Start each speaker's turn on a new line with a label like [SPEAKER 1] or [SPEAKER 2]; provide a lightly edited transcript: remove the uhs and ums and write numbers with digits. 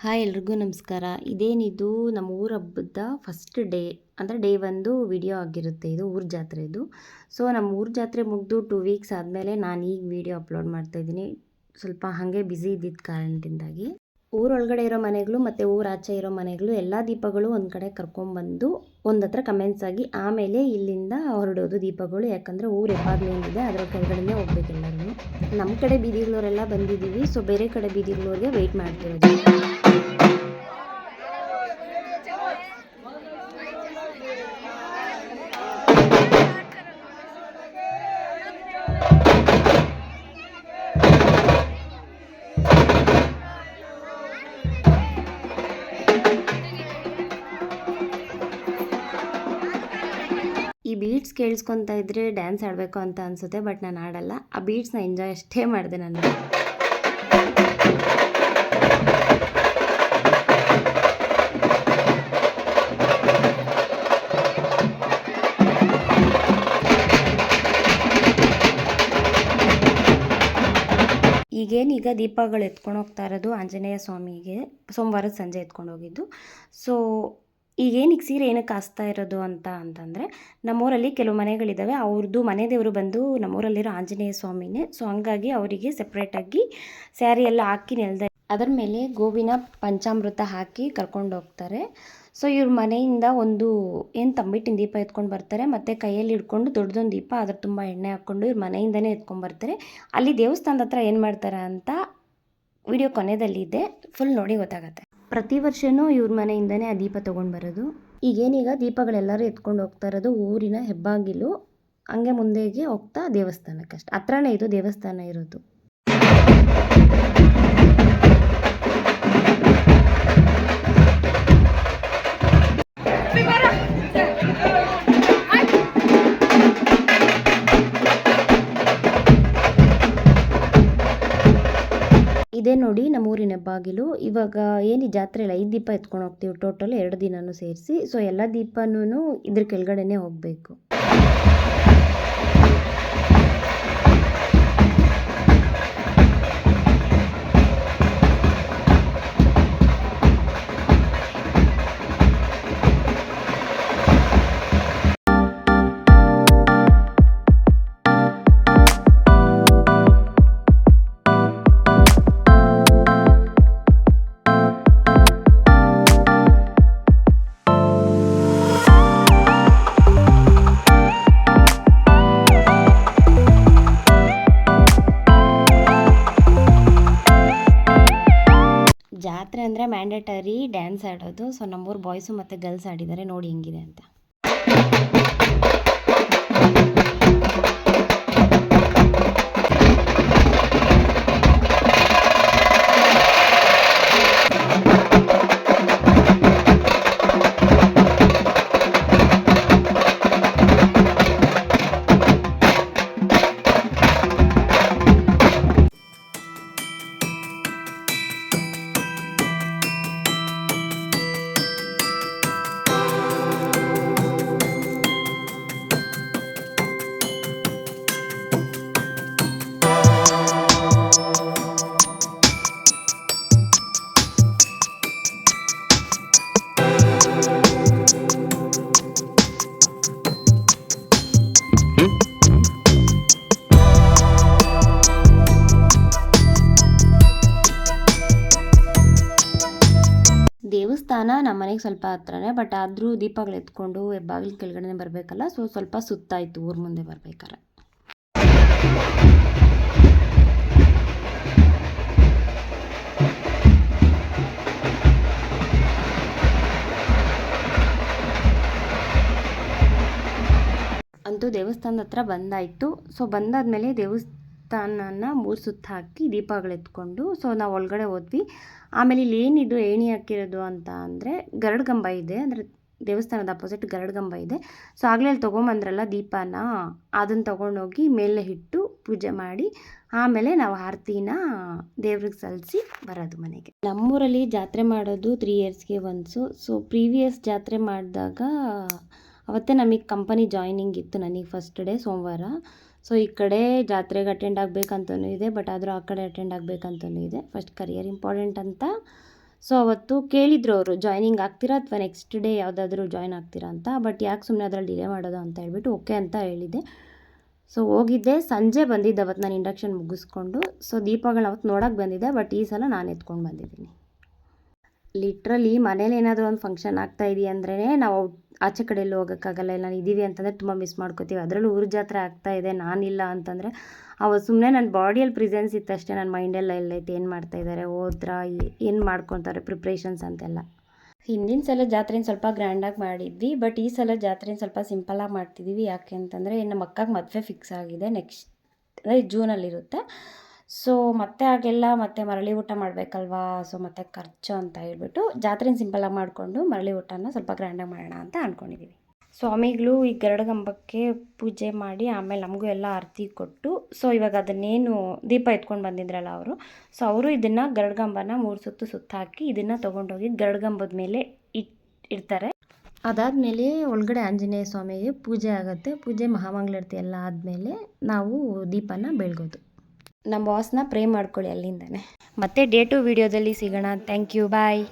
[SPEAKER 1] Hi ಎಲ್ರಿಗೂ ನಮಸ್ಕಾರ. ಇದೇನಿದು ನಮ್ಮ ಊರ ಹಬ್ಬದ ಫಸ್ಟ್ ಡೇ ಅಂದರೆ ಡೇ 1 ವಿಡಿಯೋ ಆಗಿರುತ್ತೆ. ಇದು ಊರ ಜಾತ್ರೆದು. ಸೊ ನಮ್ಮ ಊರ ಜಾತ್ರೆ ಮುಗಿದು 2 ವೀಕ್ಸ್ ಆದಮೇಲೆ ನಾನು ಈಗ ವಿಡಿಯೋ ಅಪ್ಲೋಡ್ ಮಾಡ್ತಾಯಿದ್ದೀನಿ. ಸ್ವಲ್ಪ ಹಾಗೆ ಬ್ಯುಸಿ ಇದ್ದಿದ್ದ ಕಾರಣದಿಂದಾಗಿ ಊರೊಳಗಡೆ ಇರೋ ಮನೆಗಳು ಮತ್ತು ಊರಾಚೆ ಇರೋ ಮನೆಗಳು ಎಲ್ಲ ದೀಪಗಳು ಒಂದು ಕಡೆ ಕರ್ಕೊಂಡ್ಬಂದು ಒಂದು ಹತ್ರ ಕಮೆಂಟ್ಸ್ ಆಗಿ ಆಮೇಲೆ ಇಲ್ಲಿಂದ ಹೊರಡೋದು ದೀಪಗಳು. ಯಾಕಂದರೆ ಊರು ಹೆಬ್ಬಾಗ್ಲೇನಿದೆ ಅದರ ಕೆಳಗಡೆನೇ ಹೋಗ್ಬೇಕು ಎಲ್ಲರೂ. ನಮ್ಮ ಕಡೆ ಬೀದಿಗಳವರೆಲ್ಲ ಬಂದಿದ್ದೀವಿ. ಸೊ ಬೇರೆ ಕಡೆ ಬೀದಿಗಳವ್ರಿಗೆ ವೆಯ್ಟ್ ಮಾಡ್ತಿರೋದು. ಈ ಬೀಟ್ಸ್ ಕೇಳಿಸ್ಕೊತಾ ಇದ್ರೆ ಡ್ಯಾನ್ಸ್ ಆಡಬೇಕು ಅಂತ ಅನಿಸುತ್ತೆ, ಬಟ್ ನಾನು ಆಡಲ್ಲ. ಆ ಬೀಟ್ಸ್ನ ಎಂಜಾಯ್ ಅಷ್ಟೇ ಮಾಡಿದೆ ನಾನು. ಈಗೇನೀಗ ದೀಪಗಳು ಎತ್ಕೊಂಡು ಹೋಗ್ತಾ ಇರೋದು ಆಂಜನೇಯ ಸ್ವಾಮಿಗೆ ಸೋಮವಾರದ ಸಂಜೆ ಎತ್ಕೊಂಡು ಹೋಗಿದ್ದು. ಸೊ ಈಗೇನಿಗೆ ಸೀರೆ ಏನಕ್ಕೆ ಕಾಸ್ತಾ ಇರೋದು ಅಂತಂದರೆ ನಮ್ಮೂರಲ್ಲಿ ಕೆಲವು ಮನೆಗಳಿದ್ದಾವೆ, ಅವ್ರದ್ದು ಮನೆ ದೇವರು ಬಂದು ನಮ್ಮೂರಲ್ಲಿರೋ ಆಂಜನೇಯ ಸ್ವಾಮಿನೇ. ಸೊ ಹಂಗಾಗಿ ಅವರಿಗೆ ಸಪ್ರೇಟಾಗಿ ಸ್ಯಾರಿ ಎಲ್ಲ ಹಾಕಿ ನೆಲದ ಅದರ ಮೇಲೆ ಗೋವಿನ ಪಂಚಾಮೃತ ಹಾಕಿ ಕರ್ಕೊಂಡು ಹೋಗ್ತಾರೆ. ಸೊ ಇವ್ರ ಮನೆಯಿಂದ ಒಂದು ಏನು ತಂಬಿಟ್ಟಿನ ದೀಪ ಎತ್ಕೊಂಡು ಬರ್ತಾರೆ, ಮತ್ತು ಕೈಯಲ್ಲಿ ಹಿಡ್ಕೊಂಡು ದೊಡ್ಡದೊಂದು ದೀಪ ಅದ್ರ ತುಂಬ ಎಣ್ಣೆ ಹಾಕ್ಕೊಂಡು ಇವ್ರ ಮನೆಯಿಂದನೇ ಎತ್ಕೊಂಡ್ಬರ್ತಾರೆ. ಅಲ್ಲಿ ದೇವಸ್ಥಾನದ ಹತ್ರ ಏನು ಮಾಡ್ತಾರೆ ಅಂತ ವಿಡಿಯೋ ಕೊನೆಯದಲ್ಲಿದೆ, ಫುಲ್ ನೋಡಿ ಗೊತ್ತಾಗತ್ತೆ. ಪ್ರತಿ ವರ್ಷವೂ ಇವ್ರ ಮನೆಯಿಂದನೇ ಆ ದೀಪ ತೊಗೊಂಡು ಬರೋದು. ಈಗೇನೀಗ ದೀಪಗಳೆಲ್ಲರೂ ಎತ್ಕೊಂಡು ಹೋಗ್ತಾ ಇರೋದು ಊರಿನ ಹೆಬ್ಬಾಗಿಲು, ಹಂಗೆ ಮುಂದೆಗೆ ಹೋಗ್ತಾ ದೇವಸ್ಥಾನಕ್ಕಷ್ಟೆ. ಹತ್ರನೇ ಇದು ದೇವಸ್ಥಾನ ಇರೋದು. ಇದೇ ನೋಡಿ ನಮ್ಮೂರಿನ ಹೆಬ್ಬಾಗಿಲು. ಇವಾಗ ಏನು ಜಾತ್ರೆಯಲ್ಲಿ 5 ದೀಪ ಎತ್ಕೊಂಡು ಹೋಗ್ತೀವಿ, ಟೋಟಲ್ 2 ದಿನನೂ ಸೇರಿಸಿ. ಸೊ ಎಲ್ಲ ದೀಪನೂ ಇದ್ರ ಕೆಳಗಡೆನೇ ಹೋಗಬೇಕು. ಜಾತ್ರೆ ಅಂದರೆ ಮ್ಯಾಂಡೇಟರಿ ಡ್ಯಾನ್ಸ್ ಆಡೋದು. ಸೊ ನಮ್ಮೂರು ಬಾಯ್ಸು ಮತ್ತು ಗರ್ಲ್ಸ್ ಆಡಿದ್ದಾರೆ, ನೋಡಿ ಹೆಂಗಿದೆ ಅಂತ. ದೇವಸ್ಥಾನ ನಮ್ಮ ಮನೆಗೆ ಸ್ವಲ್ಪ ಹತ್ರನೇ, ಬಟ್ ಆದರೂ ದೀಪಗಳು ಎತ್ಕೊಂಡು ಹೆಬ್ಬಾಗಿಲು ಕೆಳಗಡೆ ಬರಬೇಕಲ್ಲ. ಸೊ ಸ್ವಲ್ಪ ಸುತ್ತಾಯಿತು ಊರ ಮುಂದೆ ಬರ್ಬೇಕಾರೆ. ಅಂತೂ ದೇವಸ್ಥಾನದ ಹತ್ರ ಬಂದಾಯಿತು. ಸೊ ಬಂದಾದಮೇಲೆ ದೇವಸ್ಥಾನನ 3 ಸುತ್ತ ಹಾಕಿ ದೀಪಗಳು ಎತ್ಕೊಂಡು ಸೊ ನಾವು ಒಳಗಡೆ ಹೋದ್ವಿ. ಆಮೇಲೆ ಇಲ್ಲಿ ಏನಿದು ಏಣಿ ಹಾಕಿರೋದು ಅಂತ ಅಂದರೆ ಗರುಡಗಂಬ ಇದೆ, ಅಂದರೆ ದೇವಸ್ಥಾನದ ಅಪೋಸಿಟ್ ಗರುಡಗಂಬ ಇದೆ. ಸೊ ಆಗಲೇ ಅಲ್ಲಿ ತೊಗೊಂಬಂದ್ರಲ್ಲ ದೀಪನ, ಅದನ್ನು ತೊಗೊಂಡೋಗಿ ಮೇಲೆ ಇಟ್ಟು ಪೂಜೆ ಮಾಡಿ ಆಮೇಲೆ ನಾವು ಆರತಿನ ದೇವ್ರಿಗೆ ಸಲ್ಲಿಸಿ ಬರೋದು ಮನೆಗೆ. ನಮ್ಮೂರಲ್ಲಿ ಜಾತ್ರೆ ಮಾಡೋದು 3 ಇಯರ್ಸ್ಗೆ ಒನ್ಸು. ಸೊ ಪ್ರೀವಿಯಸ್ ಜಾತ್ರೆ ಮಾಡಿದಾಗ ಅವತ್ತೇ ನಮಗೆ ಕಂಪನಿ ಜಾಯ್ನಿಂಗ್ ಇತ್ತು ನನಗೆ ಫಸ್ಟ್ ಡೇ ಸೋಮವಾರ. ಸೊ ಈ ಕಡೆ ಜಾತ್ರೆಗೆ ಅಟೆಂಡ್ ಆಗಬೇಕಂತನೂ ಇದೆ, ಬಟ್ ಆದರೂ ಆ ಕಡೆ ಅಟೆಂಡ್ ಆಗಬೇಕಂತನೂ ಇದೆ. ಫಸ್ಟ್ ಕರಿಯರ್ ಇಂಪಾರ್ಟೆಂಟ್ ಅಂತ ಸೊ ಅವತ್ತು ಕೇಳಿದ್ರು ಅವರು ಜಾಯ್ನಿಂಗ್ ಆಗ್ತೀರಾ ಅಥವಾ ನೆಕ್ಸ್ಟ್ ಡೇ ಯಾವುದಾದ್ರೂ ಜಾಯ್ನ್ ಆಗ್ತೀರಾ ಅಂತ. ಬಟ್ ಯಾಕೆ ಸುಮ್ಮನೆ ಅದ್ರಲ್ಲಿ ಡಿಲೇ ಮಾಡೋದು ಅಂತ ಹೇಳ್ಬಿಟ್ಟು ಓಕೆ ಅಂತ ಹೇಳಿದ್ದೆ. ಸೊ ಹೋಗಿದ್ದೆ, ಸಂಜೆ ಬಂದಿದ್ದೆ ಅವತ್ತು ನಾನು ಇಂಡಕ್ಷನ್ ಮುಗಿಸ್ಕೊಂಡು. ಸೊ ದೀಪಗಳನ್ನ ಅವತ್ತು ನೋಡೋಕ್ಕೆ ಬಂದಿದ್ದೆ, ಬಟ್ ಈ ಸಲ ನಾನು ಎತ್ಕೊಂಡು ಬಂದಿದ್ದೀನಿ. ಲಿಟ್ರಲಿ ಮನೇಲಿ ಏನಾದರೂ ಒಂದು ಫಂಕ್ಷನ್ ಆಗ್ತಾ ಇದೆಯಂದ್ರೇ ನಾವು ಆಚೆ ಕಡೆ ಎಲ್ಲೂ ಹೋಗೋಕ್ಕಾಗಲ್ಲ. ಇಲ್ಲ ಇದ್ದೀವಿ ಅಂತಂದರೆ ತುಂಬ ಮಿಸ್ ಮಾಡ್ಕೋತೀವಿ. ಅದರಲ್ಲೂ ಊರ ಜಾತ್ರೆ ಆಗ್ತಾ ಇದೆ, ನಾನಿಲ್ಲ ಅಂತಂದರೆ ಅವತ್ತು ಸುಮ್ಮನೆ ನನ್ನ ಬಾಡಿಯಲ್ಲಿ ಪ್ರೆಸೆನ್ಸ್ ಇತ್ತಷ್ಟೇ, ನನ್ನ ಮೈಂಡೆಲ್ಲ ಎಲ್ಲೈತೆ, ಏನು ಮಾಡ್ತಾಯಿದ್ದಾರೆ, ಹೋದ್ರಾ, ಏನು ಮಾಡ್ಕೊತಾರೆ ಪ್ರಿಪ್ರೇಷನ್ಸ್ ಅಂತೆಲ್ಲ. ಹಿಂದಿನ ಸಲ ಜಾತ್ರೆನ ಸ್ವಲ್ಪ ಗ್ರ್ಯಾಂಡಾಗಿ ಮಾಡಿದ್ವಿ, ಬಟ್ ಈ ಸಲ ಜಾತ್ರೆನ ಸ್ವಲ್ಪ ಸಿಂಪಲಾಗಿ ಮಾಡ್ತಿದ್ದೀವಿ. ಯಾಕೆ ಅಂತಂದರೆ ನಮ್ಮ ಅಕ್ಕಗೆ ಮದುವೆ ಫಿಕ್ಸ್ ಆಗಿದೆ, ನೆಕ್ಸ್ಟ್ ಅಂದರೆ ಜೂನಲ್ಲಿರುತ್ತೆ. ಸೊ ಮತ್ತೆ ಆಗೆಲ್ಲ ಮತ್ತೆ ಮರಳಿ ಊಟ ಮಾಡಬೇಕಲ್ವಾ, ಸೊ ಮತ್ತೆ ಖರ್ಚು ಅಂತ ಹೇಳ್ಬಿಟ್ಟು ಜಾತ್ರೆನ ಸಿಂಪಲಾಗಿ ಮಾಡಿಕೊಂಡು ಮರಳಿ ಊಟನ ಸ್ವಲ್ಪ ಗ್ರ್ಯಾಂಡಾಗಿ ಮಾಡೋಣ ಅಂತ ಅಂದ್ಕೊಂಡಿದ್ದೀವಿ. ಸ್ವಾಮಿಗಳು ಈ ಗರುಡಗಂಬಕ್ಕೆ ಪೂಜೆ ಮಾಡಿ ಆಮೇಲೆ ನಮಗೂ ಎಲ್ಲ ಆರತಿ ಕೊಟ್ಟು, ಸೊ ಇವಾಗ ಅದನ್ನೇನು ದೀಪ ಎತ್ಕೊಂಡು ಬಂದಿದ್ರಲ್ಲ ಅವರು, ಸೊ ಅವರು ಇದನ್ನು ಗರುಡಗಂಬನ 3 ಸುತ್ತು ಹಾಕಿ ಇದನ್ನು ತೊಗೊಂಡೋಗಿ ಗರುಡಗಂಬದ ಮೇಲೆ ಇಡ್ತಾರೆ. ಅದಾದಮೇಲೆ ಒಳಗಡೆ ಆಂಜನೇಯ ಸ್ವಾಮಿಗೆ ಪೂಜೆ ಆಗುತ್ತೆ. ಪೂಜೆ ಮಹಾಮಂಗಳಾರತಿ ಎಲ್ಲ ಆದಮೇಲೆ ನಾವು ದೀಪನ ಬೆಳಗೋದು. ನಮ್ಮ ಬಾಸ್ನ ಪ್ರೇ ಮಾಡ್ಕೊಳ್ಳಿ ಅಲ್ಲಿಂದನೇ. ಮತ್ತೆ ಡೇ 2 ವಿಡಿಯೋದಲ್ಲಿ ಸಿಗೋಣ. Thank you, bye.